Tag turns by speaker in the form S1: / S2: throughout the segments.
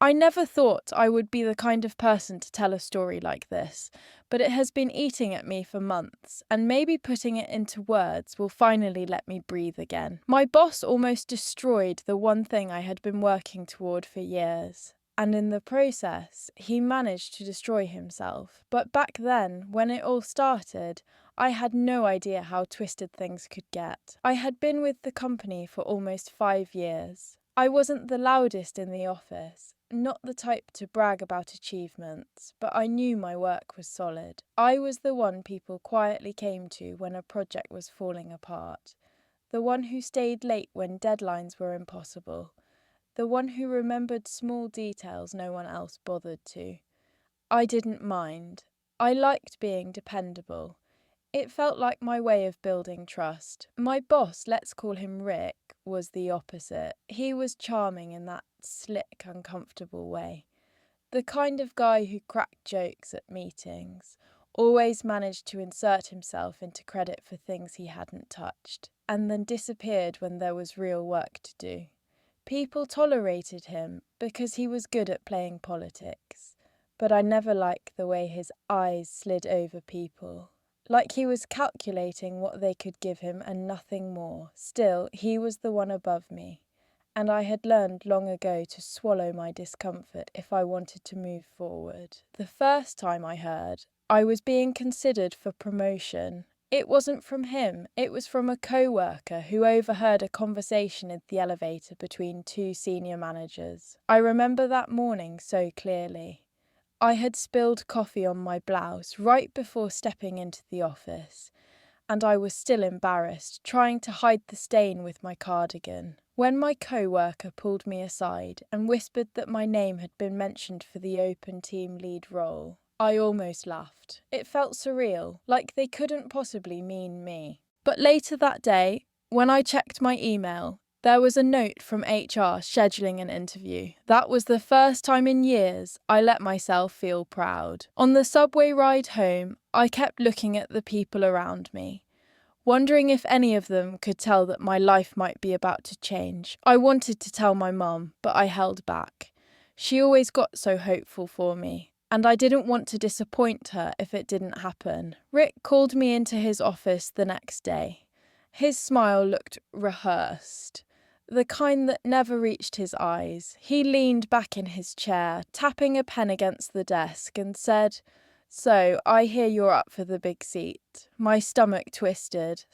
S1: I never thought I would be the kind of person to tell a story like this, but it has been eating at me for months, and maybe putting it into words will finally let me breathe again. My boss almost destroyed the one thing I had been working toward for years. And in the process, he managed to destroy himself. But back then, when it all started, I had no idea how twisted things could get. I had been with the company for almost 5 years. I wasn't the loudest in the office, not the type to brag about achievements, but I knew my work was solid. I was the one people quietly came to when a project was falling apart, the one who stayed late when deadlines were impossible, the one who remembered small details no one else bothered to. I didn't mind. I liked being dependable. It felt like my way of building trust. My boss, let's call him Rick, was the opposite. He was charming in that slick, uncomfortable way. The kind of guy who cracked jokes at meetings, always managed to insert himself into credit for things he hadn't touched, and then disappeared when there was real work to do. People tolerated him because he was good at playing politics, but I never liked the way his eyes slid over people. Like he was calculating what they could give him and nothing more. Still, he was the one above me, and I had learned long ago to swallow my discomfort if I wanted to move forward. The first time I heard I was being considered for promotion, it wasn't from him, it was from a co-worker who overheard a conversation in the elevator between two senior managers. I remember that morning so clearly. I had spilled coffee on my blouse right before stepping into the office, and I was still embarrassed, trying to hide the stain with my cardigan, when my co-worker pulled me aside and whispered that my name had been mentioned for the open team lead role. I almost laughed. It felt surreal, like they couldn't possibly mean me. But later that day, when I checked my email, there was a note from HR scheduling an interview. That was the first time in years I let myself feel proud. On the subway ride home, I kept looking at the people around me, wondering if any of them could tell that my life might be about to change. I wanted to tell my mum, but I held back. She always got so hopeful for me, and I didn't want to disappoint her if it didn't happen. Rick called me into his office the next day. His smile looked rehearsed, the kind that never reached his eyes. He leaned back in his chair, tapping a pen against the desk, and said, "So, I hear you're up for the big seat." My stomach twisted.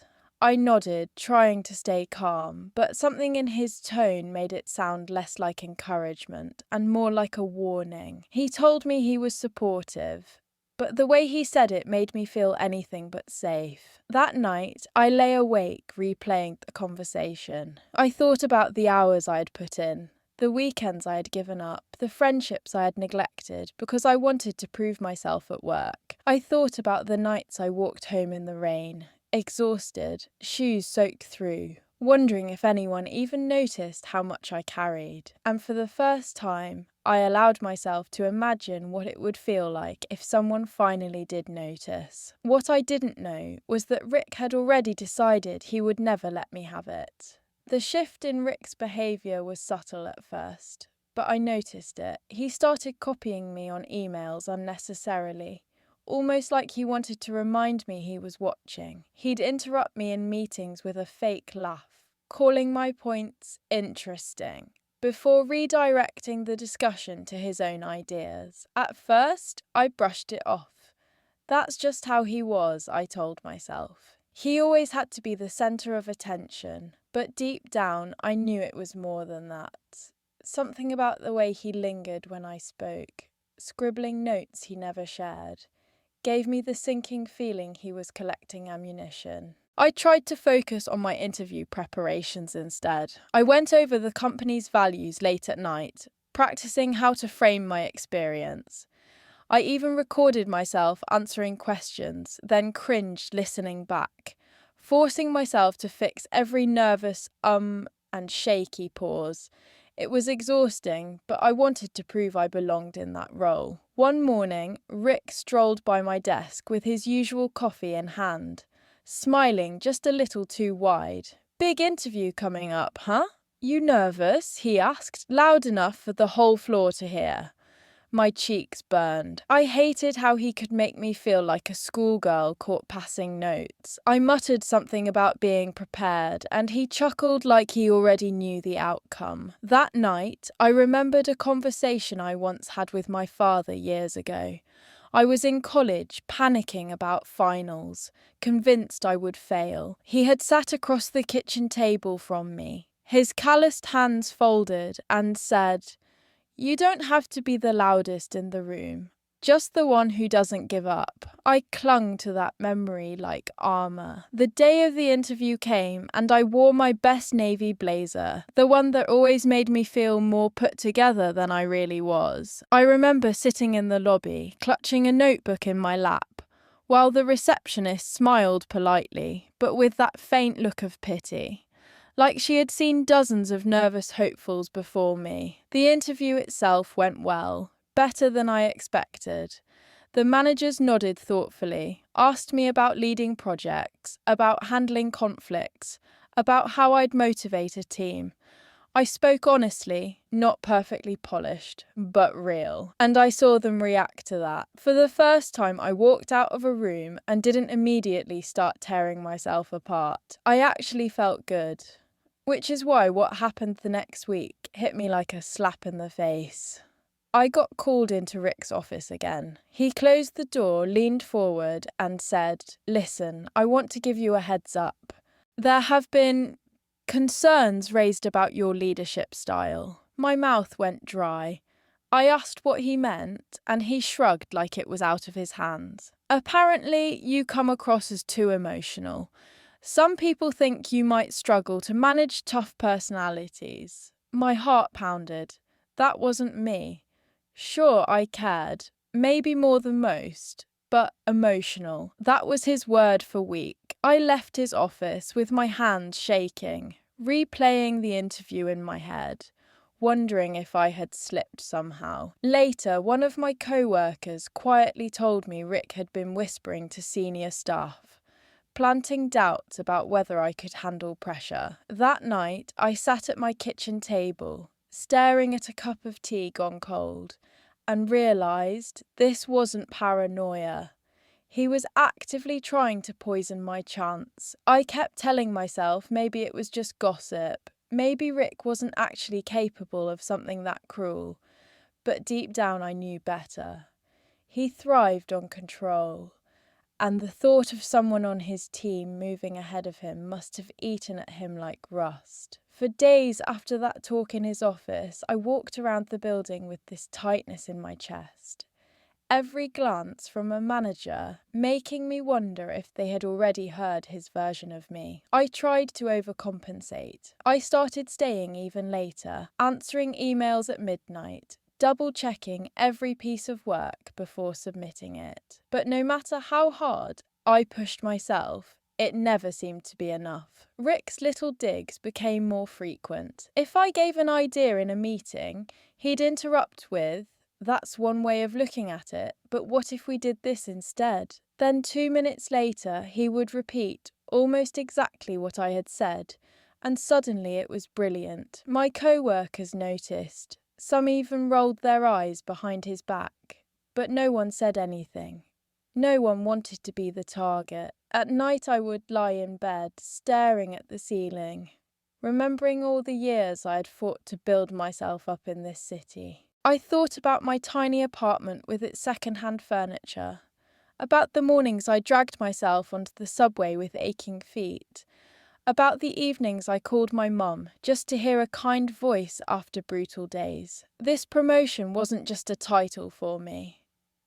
S1: I nodded, trying to stay calm, but something in his tone made it sound less like encouragement and more like a warning. He told me he was supportive, but the way he said it made me feel anything but safe. That night, I lay awake replaying the conversation. I thought about the hours I had put in, the weekends I had given up, the friendships I had neglected because I wanted to prove myself at work. I thought about the nights I walked home in the rain, exhausted, shoes soaked through, wondering if anyone even noticed how much I carried. And for the first time, I allowed myself to imagine what it would feel like if someone finally did notice. What I didn't know was that Rick had already decided he would never let me have it. The shift in Rick's behaviour was subtle at first, but I noticed it. He started copying me on emails unnecessarily, almost like he wanted to remind me he was watching. He'd interrupt me in meetings with a fake laugh, calling my points interesting, before redirecting the discussion to his own ideas. At first, I brushed it off. That's just how he was, I told myself. He always had to be the centre of attention, but deep down I knew it was more than that. Something about the way he lingered when I spoke, scribbling notes he never shared, gave me the sinking feeling he was collecting ammunition. I tried to focus on my interview preparations instead. I went over the company's values late at night, practicing how to frame my experience. I even recorded myself answering questions, then cringed listening back, forcing myself to fix every nervous and shaky pause. It was exhausting, but I wanted to prove I belonged in that role. One morning, Rick strolled by my desk with his usual coffee in hand, smiling just a little too wide. "Big interview coming up, huh? You nervous? He asked, loud enough for the whole floor to hear. My cheeks burned. I hated how he could make me feel like a schoolgirl caught passing notes. I muttered something about being prepared, and he chuckled like he already knew the outcome. That night, I remembered a conversation I once had with my father years ago. I was in college, panicking about finals, convinced I would fail. He had sat across the kitchen table from me, his calloused hands folded, and said, "You don't have to be the loudest in the room, just the one who doesn't give up." I clung to that memory like armor. The day of the interview came, and I wore my best navy blazer, the one that always made me feel more put together than I really was. I remember sitting in the lobby, clutching a notebook in my lap, while the receptionist smiled politely, but with that faint look of pity, like she had seen dozens of nervous hopefuls before me. The interview itself went well, better than I expected. The managers nodded thoughtfully, asked me about leading projects, about handling conflicts, about how I'd motivate a team. I spoke honestly, not perfectly polished, but real. And I saw them react to that. For the first time, I walked out of a room and didn't immediately start tearing myself apart. I actually felt good. Which is why what happened the next week hit me like a slap in the face. I got called into Rick's office again. He closed the door, leaned forward, and said, "Listen, I want to give you a heads up. There have been concerns raised about your leadership style." My mouth went dry. I asked what he meant, and he shrugged like it was out of his hands. "Apparently, you come across as too emotional. Some people think you might struggle to manage tough personalities." My heart pounded. That wasn't me. Sure, I cared, maybe more than most, but emotional. That was his word for weak. I left his office with my hands shaking, replaying the interview in my head, wondering if I had slipped somehow. Later, one of my co-workers quietly told me Rick had been whispering to senior staff, planting doubts about whether I could handle pressure. That night, I sat at my kitchen table, staring at a cup of tea gone cold, and realised this wasn't paranoia. He was actively trying to poison my chance. I kept telling myself maybe it was just gossip, maybe Rick wasn't actually capable of something that cruel, but deep down I knew better. He thrived on control, and the thought of someone on his team moving ahead of him must have eaten at him like rust. For days after that talk in his office, I walked around the building with this tightness in my chest. Every glance from a manager making me wonder if they had already heard his version of me. I tried to overcompensate. I started staying even later, answering emails at midnight, double-checking every piece of work before submitting it. But no matter how hard I pushed myself, it never seemed to be enough. Rick's little digs became more frequent. If I gave an idea in a meeting, he'd interrupt with, "That's one way of looking at it, but what if we did this instead?" Then 2 minutes later, he would repeat almost exactly what I had said, and suddenly it was brilliant. My co-workers noticed. Some even rolled their eyes behind his back, but no one said anything. No one wanted to be the target. At night I would lie in bed, staring at the ceiling, remembering all the years I had fought to build myself up in this city. I thought about my tiny apartment with its second-hand furniture, about the mornings I dragged myself onto the subway with aching feet, about the evenings I called my mum just to hear a kind voice after brutal days. This promotion wasn't just a title for me.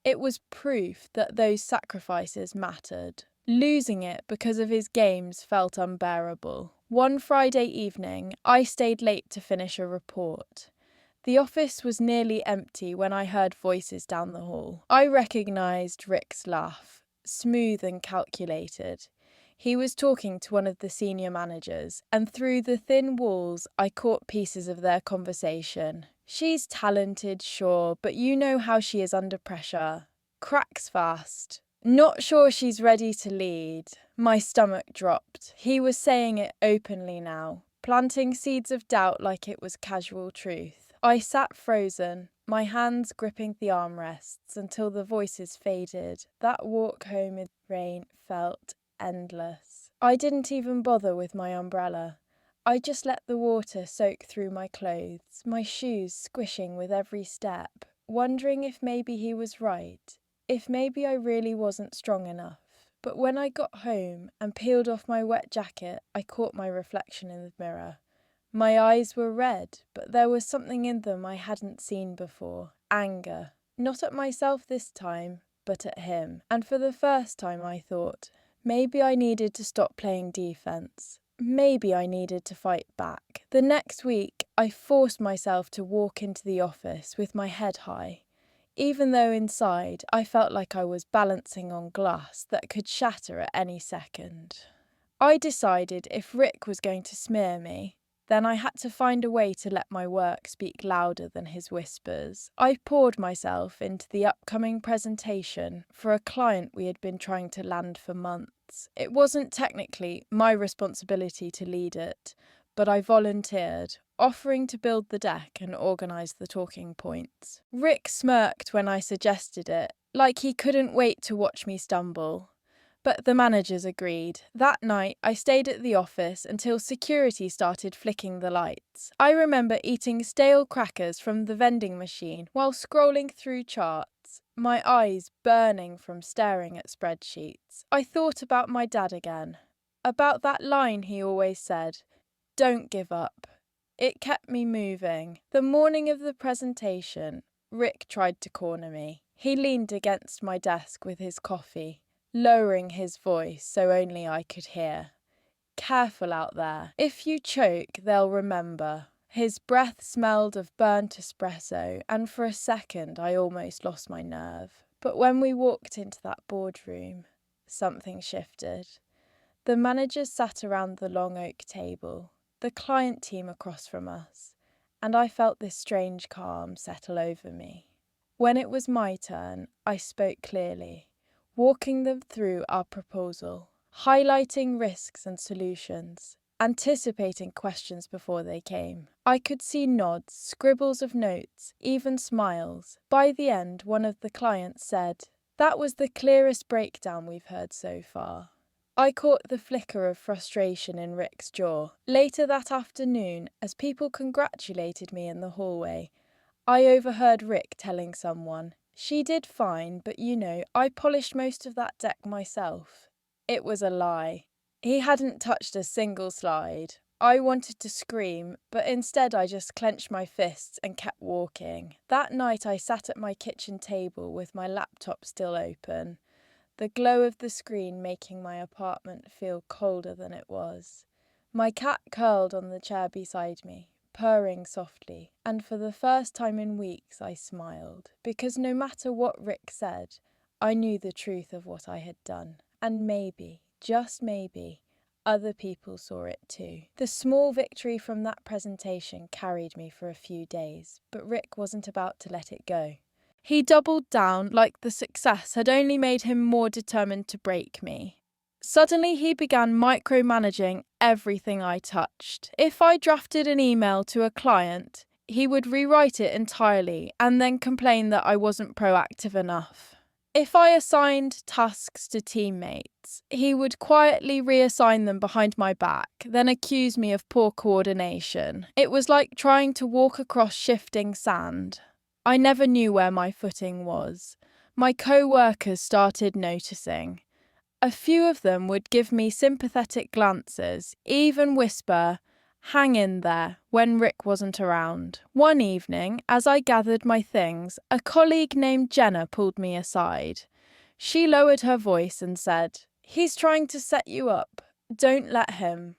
S1: It was proof that those sacrifices mattered. Losing it because of his games felt unbearable. One Friday evening, I stayed late to finish a report. The office was nearly empty when I heard voices down the hall. I recognised Rick's laugh, smooth and calculated. He was talking to one of the senior managers, and through the thin walls I caught pieces of their conversation. "She's talented, sure, but you know how she is under pressure. Cracks fast. Not sure she's ready to lead." My stomach dropped. He was saying it openly now, planting seeds of doubt like it was casual truth. I sat frozen, my hands gripping the armrests until the voices faded. That walk home in the rain felt endless. I didn't even bother with my umbrella. I just let the water soak through my clothes, my shoes squishing with every step, wondering if maybe he was right, if maybe I really wasn't strong enough. But when I got home and peeled off my wet jacket, I caught my reflection in the mirror. My eyes were red, but there was something in them I hadn't seen before. Anger. Not at myself this time, but at him. And for the first time I thought, maybe I needed to stop playing defense. Maybe I needed to fight back. The next week, I forced myself to walk into the office with my head high, even though inside I felt like I was balancing on glass that could shatter at any second. I decided if Rick was going to smear me, then I had to find a way to let my work speak louder than his whispers. I poured myself into the upcoming presentation for a client we had been trying to land for months. It wasn't technically my responsibility to lead it, but I volunteered, offering to build the deck and organise the talking points. Rick smirked when I suggested it, like he couldn't wait to watch me stumble. But the managers agreed. That night, I stayed at the office until security started flicking the lights. I remember eating stale crackers from the vending machine while scrolling through charts, my eyes burning from staring at spreadsheets. I thought about my dad again, about that line he always said, "Don't give up." It kept me moving. The morning of the presentation, Rick tried to corner me. He leaned against my desk with his coffee, lowering his voice so only I could hear. "Careful out there. If you choke, they'll remember." His breath smelled of burnt espresso, and for a second I almost lost my nerve. But when we walked into that boardroom, something shifted. The managers sat around the long oak table, the client team across from us, and I felt this strange calm settle over me. When it was my turn, I spoke clearly, walking them through our proposal, highlighting risks and solutions, anticipating questions before they came. I could see nods, scribbles of notes, even smiles. By the end, one of the clients said, "That was the clearest breakdown we've heard so far." I caught the flicker of frustration in Rick's jaw. Later that afternoon, as people congratulated me in the hallway, I overheard Rick telling someone, "She did fine, but I polished most of that deck myself." It was a lie. He hadn't touched a single slide. I wanted to scream, but instead I just clenched my fists and kept walking. That night I sat at my kitchen table with my laptop still open, the glow of the screen making my apartment feel colder than it was. My cat curled on the chair beside me, purring softly, and for the first time in weeks I smiled, because no matter what Rick said, I knew the truth of what I had done, and maybe, just maybe, other people saw it too. The small victory from that presentation carried me for a few days, but Rick wasn't about to let it go. He doubled down like the success had only made him more determined to break me. Suddenly he began micromanaging everything I touched. If I drafted an email to a client, he would rewrite it entirely and then complain that I wasn't proactive enough. If I assigned tasks to teammates, he would quietly reassign them behind my back, then accuse me of poor coordination. It was like trying to walk across shifting sand. I never knew where my footing was. My co-workers started noticing. A few of them would give me sympathetic glances, even whisper, "Hang in there," when Rick wasn't around. One evening, as I gathered my things, a colleague named Jenna pulled me aside. She lowered her voice and said, "He's trying to set you up. Don't let him."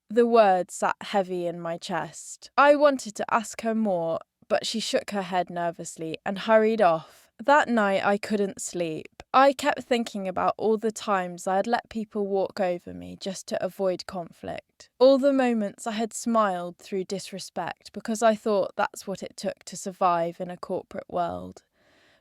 S1: The words sat heavy in my chest. I wanted to ask her more, but she shook her head nervously and hurried off. That night I couldn't sleep. I kept thinking about all the times I had let people walk over me just to avoid conflict. All the moments I had smiled through disrespect because I thought that's what it took to survive in a corporate world.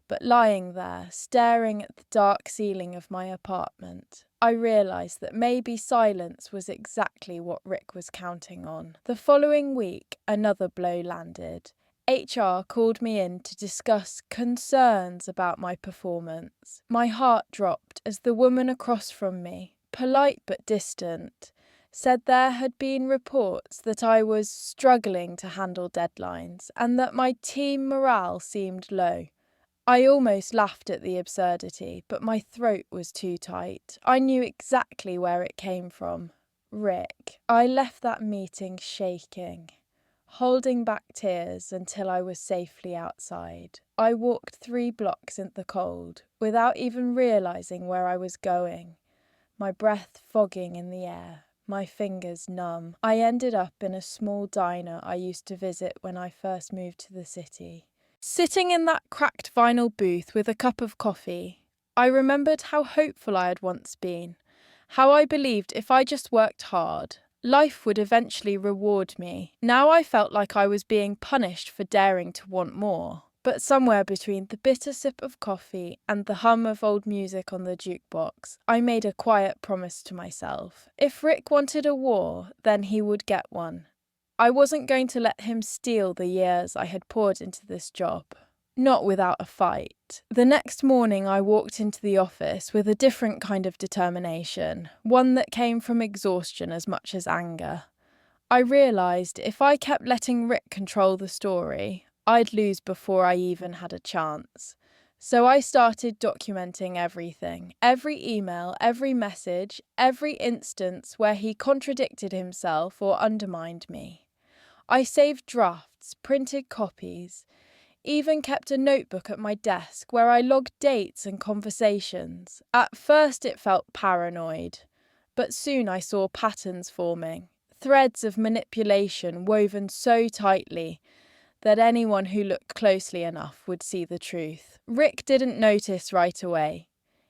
S1: But lying there, staring at the dark ceiling of my apartment, I realised that maybe silence was exactly what Rick was counting on. The following week, another blow landed. HR called me in to discuss concerns about my performance. My heart dropped as the woman across from me, polite but distant, said there had been reports that I was struggling to handle deadlines and that my team morale seemed low. I almost laughed at the absurdity, but my throat was too tight. I knew exactly where it came from. Rick. I left that meeting shaking, holding back tears until I was safely outside. I walked 3 blocks in the cold, without even realising where I was going, my breath fogging in the air, my fingers numb. I ended up in a small diner I used to visit when I first moved to the city. Sitting in that cracked vinyl booth with a cup of coffee, I remembered how hopeful I had once been, how I believed if I just worked hard, life would eventually reward me. Now I felt like I was being punished for daring to want more. But somewhere between the bitter sip of coffee and the hum of old music on the jukebox, I made a quiet promise to myself. If Rick wanted a war, then he would get one. I wasn't going to let him steal the years I had poured into this job. Not without a fight. The next morning I walked into the office with a different kind of determination, one that came from exhaustion as much as anger. I realised if I kept letting Rick control the story, I'd lose before I even had a chance. So I started documenting everything, every email, every message, every instance where he contradicted himself or undermined me. I saved drafts, printed copies, even kept a notebook at my desk where I logged dates and conversations. At first it felt paranoid, but soon I saw patterns forming, threads of manipulation woven so tightly that anyone who looked closely enough would see the truth. Rick didn't notice right away.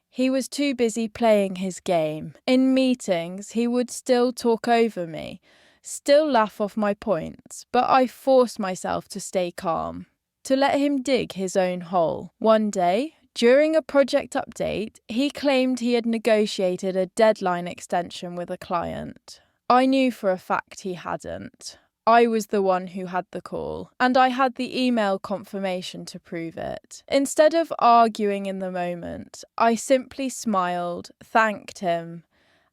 S1: He was too busy playing his game. In meetings, he would still talk over me, still laugh off my points, but I forced myself to stay calm, to let him dig his own hole. One day, during a project update, he claimed he had negotiated a deadline extension with a client. I knew for a fact he hadn't. I was the one who had the call, and I had the email confirmation to prove it. Instead of arguing in the moment, I simply smiled, thanked him,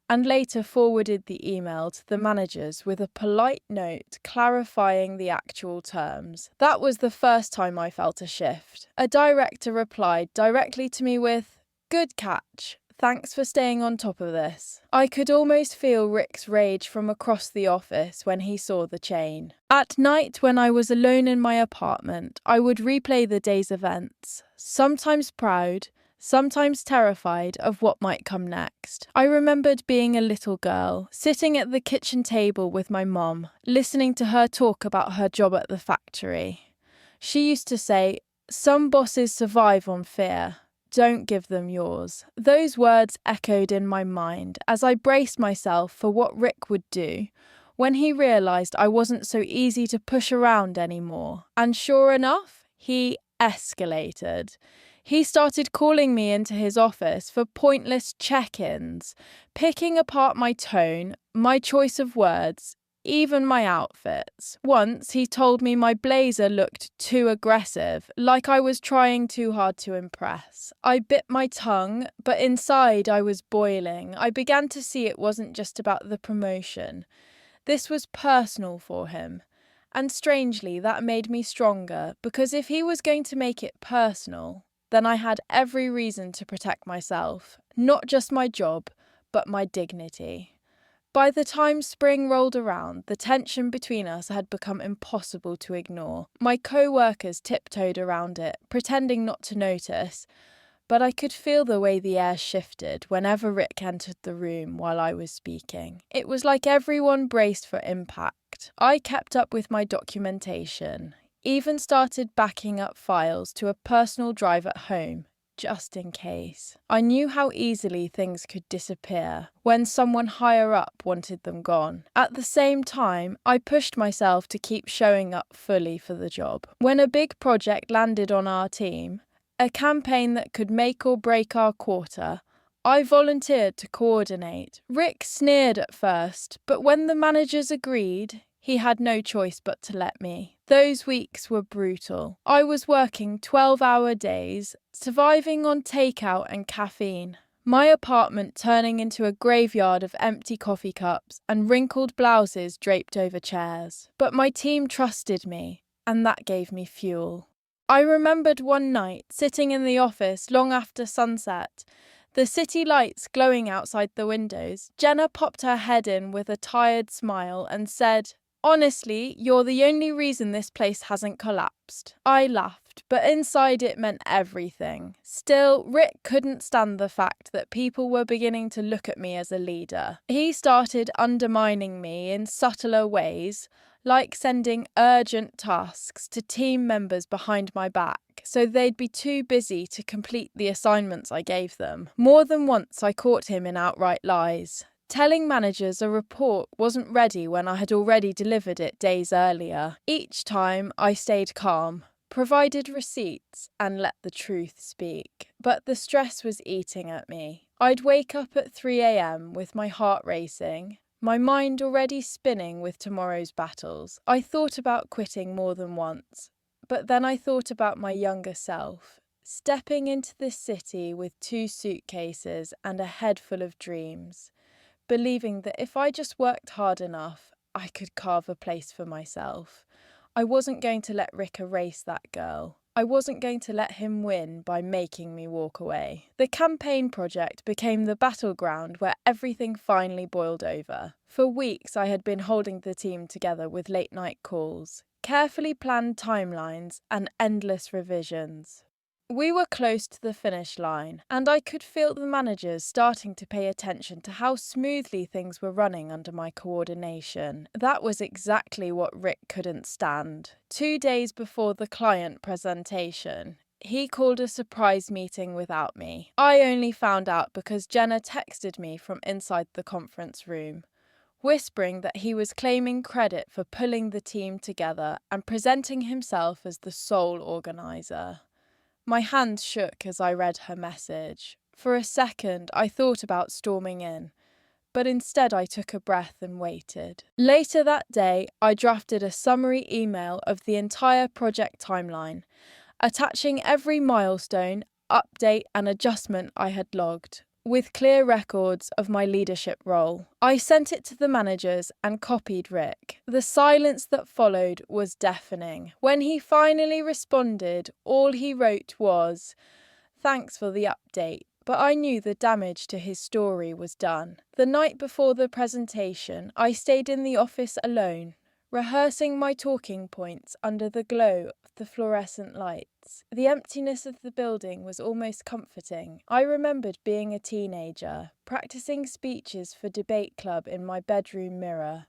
S1: and later forwarded the email to the managers with a polite note clarifying the actual terms. That was the first time I felt a shift. A director replied directly to me with, "Good catch. Thanks for staying on top of this." I could almost feel Rick's rage from across the office when he saw the chain. At night, when I was alone in my apartment, I would replay the day's events, sometimes proud, sometimes terrified of what might come next. I remembered being a little girl, sitting at the kitchen table with my mom, listening to her talk about her job at the factory. She used to say, "Some bosses survive on fear. Don't give them yours." Those words echoed in my mind as I braced myself for what Rick would do when he realised I wasn't so easy to push around anymore. And sure enough, he escalated. He started calling me into his office for pointless check-ins, picking apart my tone, my choice of words, even my outfits. Once he told me my blazer looked too aggressive, like I was trying too hard to impress. I bit my tongue, but inside I was boiling. I began to see it wasn't just about the promotion. This was personal for him. And strangely, that made me stronger, because if he was going to make it personal, then I had every reason to protect myself, not just my job, but my dignity. By the time spring rolled around, the tension between us had become impossible to ignore. My co-workers tiptoed around it, pretending not to notice, but I could feel the way the air shifted whenever Rick entered the room while I was speaking. It was like everyone braced for impact. I kept up with my documentation, even started backing up files to a personal drive at home, just in case. I knew how easily things could disappear when someone higher up wanted them gone. At the same time, I pushed myself to keep showing up fully for the job. When a big project landed on our team, a campaign that could make or break our quarter, I volunteered to coordinate. Rick sneered at first, but when the managers agreed, he had no choice but to let me. Those weeks were brutal. I was working 12-hour days, surviving on takeout and caffeine. My apartment turning into a graveyard of empty coffee cups and wrinkled blouses draped over chairs. But my team trusted me, and that gave me fuel. I remembered one night, sitting in the office long after sunset, the city lights glowing outside the windows. Jenna popped her head in with a tired smile and said, "Honestly, you're the only reason this place hasn't collapsed." I laughed, but inside it meant everything. Still, Rick couldn't stand the fact that people were beginning to look at me as a leader. He started undermining me in subtler ways, like sending urgent tasks to team members behind my back, so they'd be too busy to complete the assignments I gave them. More than once I caught him in outright lies, telling managers a report wasn't ready when I had already delivered it days earlier. Each time I stayed calm, provided receipts, and let the truth speak. But the stress was eating at me. I'd wake up at 3 a.m. with my heart racing, my mind already spinning with tomorrow's battles. I thought about quitting more than once, but then I thought about my younger self, stepping into this city with 2 suitcases and a head full of dreams, believing that if I just worked hard enough, I could carve a place for myself. I wasn't going to let Rick erase that girl. I wasn't going to let him win by making me walk away. The campaign project became the battleground where everything finally boiled over. For weeks, I had been holding the team together with late-night calls, carefully planned timelines, and endless revisions. We were close to the finish line, and I could feel the managers starting to pay attention to how smoothly things were running under my coordination. That was exactly what Rick couldn't stand. 2 days before the client presentation, he called a surprise meeting without me. I only found out because Jenna texted me from inside the conference room, whispering that he was claiming credit for pulling the team together and presenting himself as the sole organizer. My hands shook as I read her message. For a second, I thought about storming in, but instead I took a breath and waited. Later that day, I drafted a summary email of the entire project timeline, attaching every milestone, update, and adjustment I had logged, with clear records of my leadership role. I sent it to the managers and copied Rick. The silence that followed was deafening. When he finally responded, all he wrote was, "Thanks for the update," but I knew the damage to his story was done. The night before the presentation, I stayed in the office alone, rehearsing my talking points under the glow of the fluorescent lights. The emptiness of the building was almost comforting. I remembered being a teenager, practicing speeches for debate club in my bedroom mirror,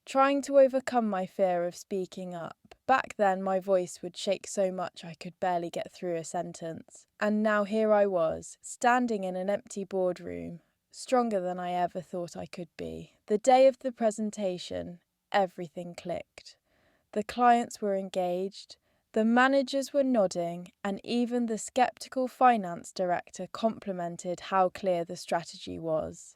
S1: trying to overcome my fear of speaking up. Back then, my voice would shake so much I could barely get through a sentence. And now here I was, standing in an empty boardroom, stronger than I ever thought I could be. The day of the presentation, everything clicked. The clients were engaged, the managers were nodding, and even the skeptical finance director complimented how clear the strategy was.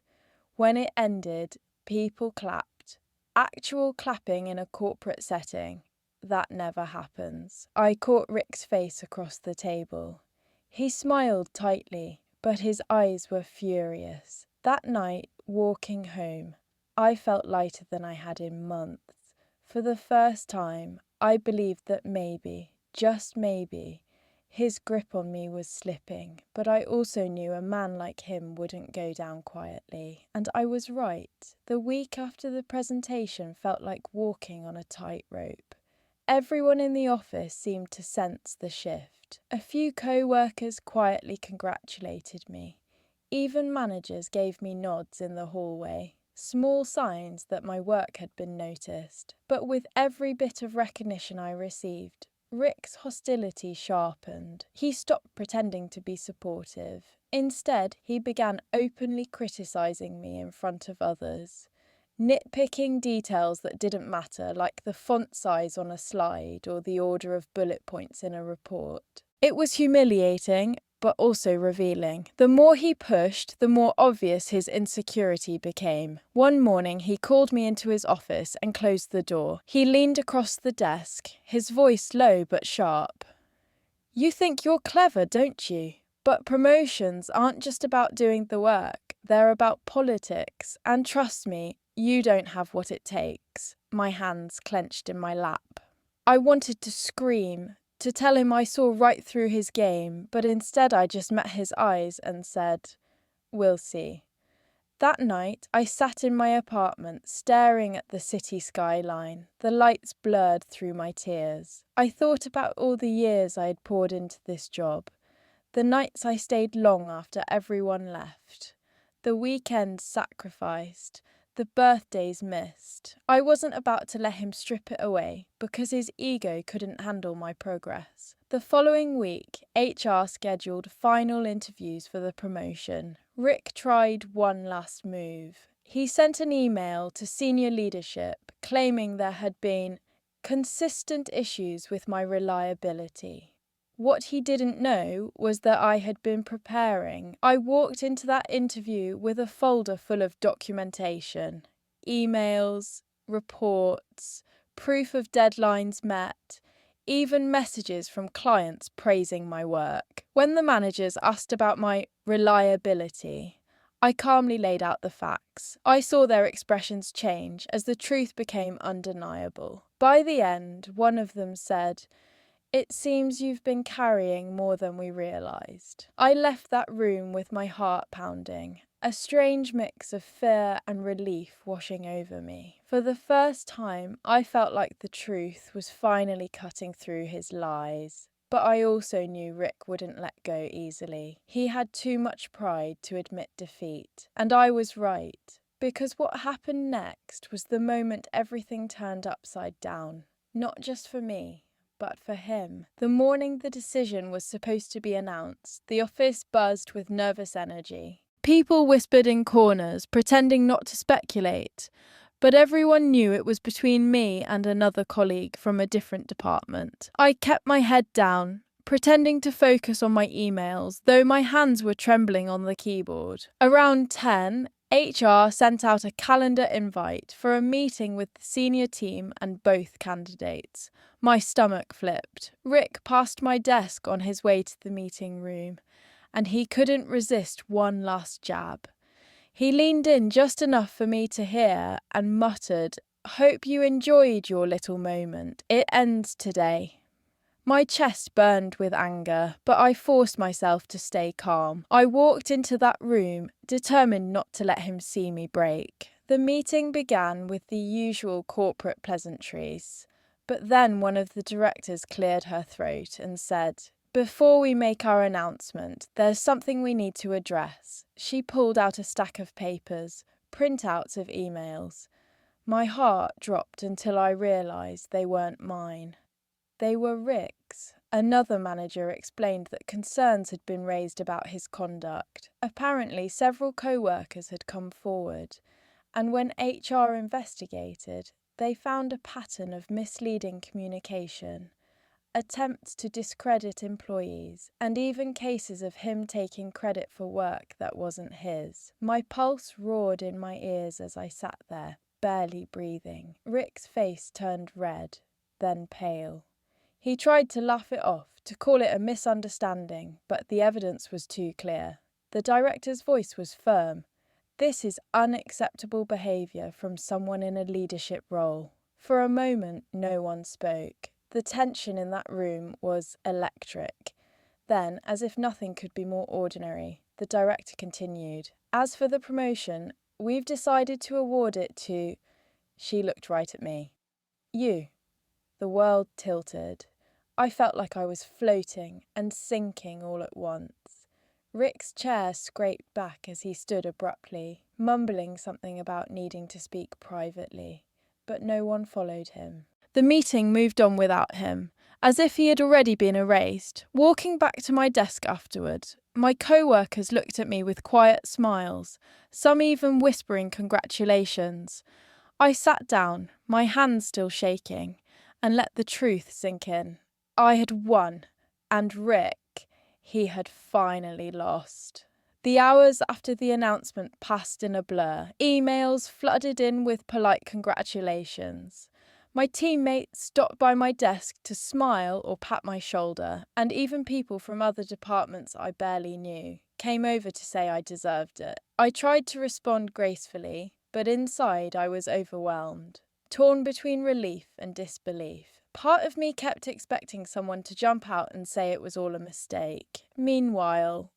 S1: When it ended, people clapped. Actual clapping in a corporate setting. That never happens. I caught Rick's face across the table. He smiled tightly, but his eyes were furious. That night, walking home, I felt lighter than I had in months. For the first time, I believed that maybe, just maybe, his grip on me was slipping, but I also knew a man like him wouldn't go down quietly. And I was right. The week after the presentation felt like walking on a tightrope. Everyone in the office seemed to sense the shift. A few co-workers quietly congratulated me. Even managers gave me nods in the hallway. Small signs that my work had been noticed. But with every bit of recognition I received, Rick's hostility sharpened. He stopped pretending to be supportive. Instead, he began openly criticizing me in front of others, nitpicking details that didn't matter, like the font size on a slide or the order of bullet points in a report. It was humiliating, but also revealing. The more he pushed, the more obvious his insecurity became. One morning, he called me into his office and closed the door. He leaned across the desk, his voice low but sharp. "You think you're clever, don't you? But promotions aren't just about doing the work, they're about politics. And trust me, you don't have what it takes." My hands clenched in my lap. I wanted to scream, to tell him I saw right through his game, but instead I just met his eyes and said, "We'll see." That night, I sat in my apartment, staring at the city skyline, the lights blurred through my tears. I thought about all the years I had poured into this job, the nights I stayed long after everyone left, the weekends sacrificed, the birthdays missed. I wasn't about to let him strip it away, because his ego couldn't handle my progress. The following week, HR scheduled final interviews for the promotion. Rick tried one last move. He sent an email to senior leadership claiming there had been consistent issues with my reliability. What he didn't know was that I had been preparing. I walked into that interview with a folder full of documentation, emails, reports, proof of deadlines met, even messages from clients praising my work. When the managers asked about my reliability, I calmly laid out the facts. I saw their expressions change as the truth became undeniable. By the end, one of them said, "It seems you've been carrying more than we realised." I left that room with my heart pounding, a strange mix of fear and relief washing over me. For the first time, I felt like the truth was finally cutting through his lies. But I also knew Rick wouldn't let go easily. He had too much pride to admit defeat. And I was right, because what happened next was the moment everything turned upside down. Not just for me, but for him. The morning the decision was supposed to be announced, the office buzzed with nervous energy. People whispered in corners, pretending not to speculate, but everyone knew it was between me and another colleague from a different department. I kept my head down, pretending to focus on my emails, though my hands were trembling on the keyboard. Around 10, HR sent out a calendar invite for a meeting with the senior team and both candidates. My stomach flipped. Rick passed my desk on his way to the meeting room, and he couldn't resist one last jab. He leaned in just enough for me to hear and muttered, "Hope you enjoyed your little moment. It ends today." My chest burned with anger, but I forced myself to stay calm. I walked into that room, determined not to let him see me break. The meeting began with the usual corporate pleasantries, but then one of the directors cleared her throat and said, "Before we make our announcement, there's something we need to address." She pulled out a stack of papers, printouts of emails. My heart dropped until I realised they weren't mine. They were Rick's. Another manager explained that concerns had been raised about his conduct. Apparently, several co-workers had come forward, and when HR investigated, they found a pattern of misleading communication, attempts to discredit employees, and even cases of him taking credit for work that wasn't his. My pulse roared in my ears as I sat there, barely breathing. Rick's face turned red, then pale. He tried to laugh it off, to call it a misunderstanding, but the evidence was too clear. The director's voice was firm. "This is unacceptable behaviour from someone in a leadership role." For a moment, no one spoke. The tension in that room was electric. Then, as if nothing could be more ordinary, the director continued. "As for the promotion, we've decided to award it to..." She looked right at me. "You." The world tilted. I felt like I was floating and sinking all at once. Rick's chair scraped back as he stood abruptly, mumbling something about needing to speak privately, but no one followed him. The meeting moved on without him, as if he had already been erased. Walking back to my desk afterward, my co-workers looked at me with quiet smiles, some even whispering congratulations. I sat down, my hands still shaking, and let the truth sink in. I had won, and Rick, He had finally lost. The hours after the announcement passed in a blur. Emails flooded in with polite congratulations. My teammates stopped by my desk to smile or pat my shoulder, and even people from other departments I barely knew came over to say I deserved it. I tried to respond gracefully, but inside I was overwhelmed, torn between relief and disbelief. Part of me kept expecting someone to jump out and say it was all a mistake. Meanwhile,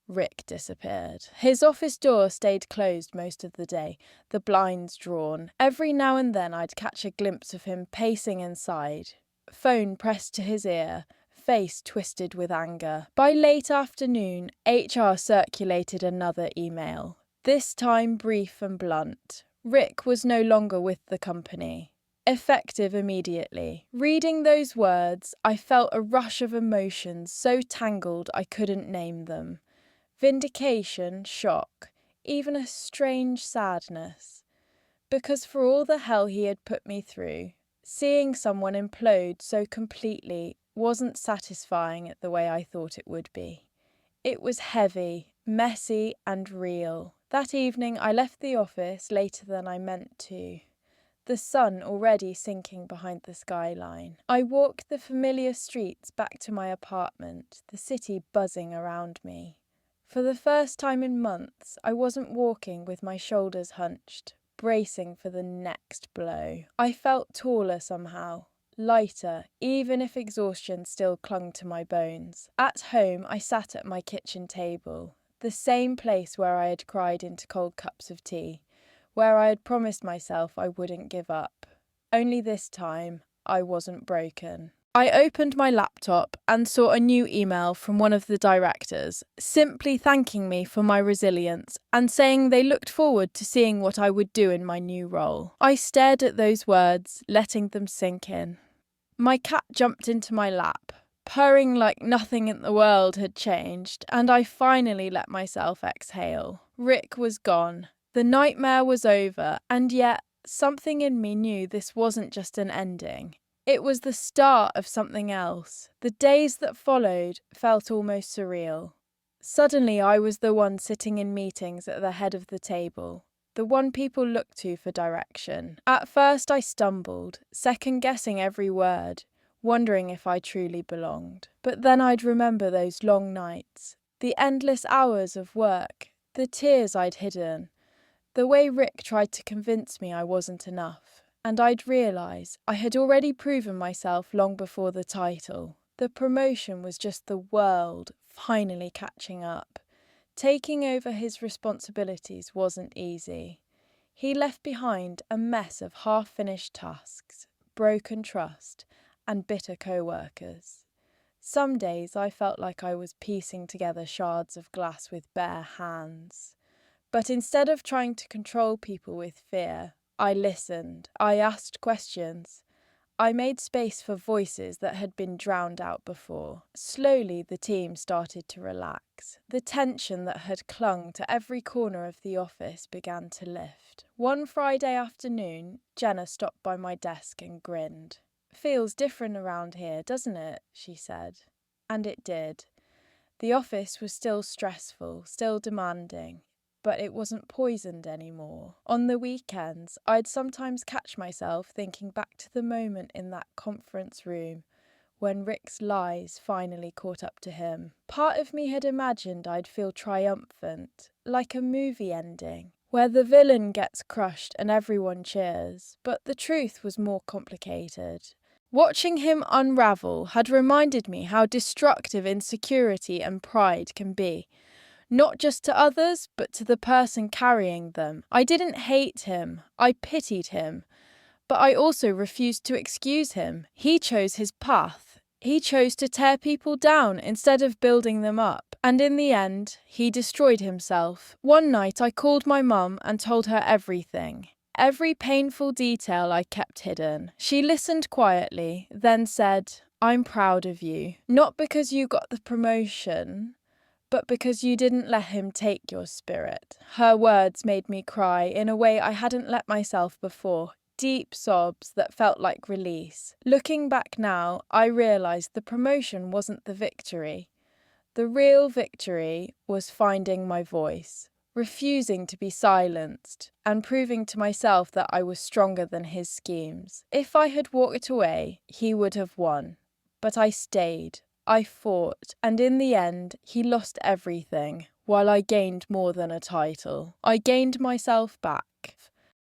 S1: Rick disappeared. His office door stayed closed most of the day, the blinds drawn. Every now and then I'd catch a glimpse of him pacing inside, phone pressed to his ear, face twisted with anger. By late afternoon, HR circulated another email, this time brief and blunt. Rick was no longer with the company. Effective immediately. Reading those words, I felt a rush of emotions so tangled I couldn't name them. Vindication, shock, even a strange sadness. Because for all the hell he had put me through, seeing someone implode so completely wasn't satisfying it the way I thought it would be. It was heavy, messy, and real. That evening I left the office later than I meant to, the sun already sinking behind the skyline. I walked the familiar streets back to my apartment, the city buzzing around me. For the first time in months, I wasn't walking with my shoulders hunched, bracing for the next blow. I felt taller somehow, lighter, even if exhaustion still clung to my bones. At home, I sat at my kitchen table, the same place where I had cried into cold cups of tea, where I had promised myself I wouldn't give up. Only this time, I wasn't broken. I opened my laptop and saw a new email from one of the directors, simply thanking me for my resilience and saying they looked forward to seeing what I would do in my new role. I stared at those words, letting them sink in. My cat jumped into my lap, purring like nothing in the world had changed, and I finally let myself exhale. Rick was gone. The nightmare was over, and yet something in me knew this wasn't just an ending. It was the start of something else. The days that followed felt almost surreal. Suddenly I was the one sitting in meetings at the head of the table, the one people looked to for direction. At first I stumbled, second-guessing every word, wondering if I truly belonged. But then I'd remember those long nights, the endless hours of work, the tears I'd hidden, the way Rick tried to convince me I wasn't enough. And I'd realise I had already proven myself long before the title. The promotion was just the world finally catching up. Taking over his responsibilities wasn't easy. He left behind a mess of half-finished tasks, broken trust, and bitter co-workers. Some days I felt like I was piecing together shards of glass with bare hands. But instead of trying to control people with fear, I listened, I asked questions. I made space for voices that had been drowned out before. Slowly the team started to relax. The tension that had clung to every corner of the office began to lift. One Friday afternoon, Jenna stopped by my desk and grinned. "Feels different around here, doesn't it?" she said. And it did. The office was still stressful, still demanding, but it wasn't poisoned anymore. On the weekends, I'd sometimes catch myself thinking back to the moment in that conference room when Rick's lies finally caught up to him. Part of me had imagined I'd feel triumphant, like a movie ending, where the villain gets crushed and everyone cheers, but the truth was more complicated. Watching him unravel had reminded me how destructive insecurity and pride can be. Not just to others, but to the person carrying them. I didn't hate him, I pitied him. But I also refused to excuse him. He chose his path. He chose to tear people down instead of building them up. And in the end, he destroyed himself. One night I called my mum and told her everything. Every painful detail I kept hidden. She listened quietly, then said, "I'm proud of you. Not because you got the promotion, but because you didn't let him take your spirit." Her words made me cry in a way I hadn't let myself before. Deep sobs that felt like release. Looking back now, I realised the promotion wasn't the victory. The real victory was finding my voice, refusing to be silenced, and proving to myself that I was stronger than his schemes. If I had walked away, he would have won. But I stayed, I fought, and in the end, he lost everything, while I gained more than a title. I gained myself back.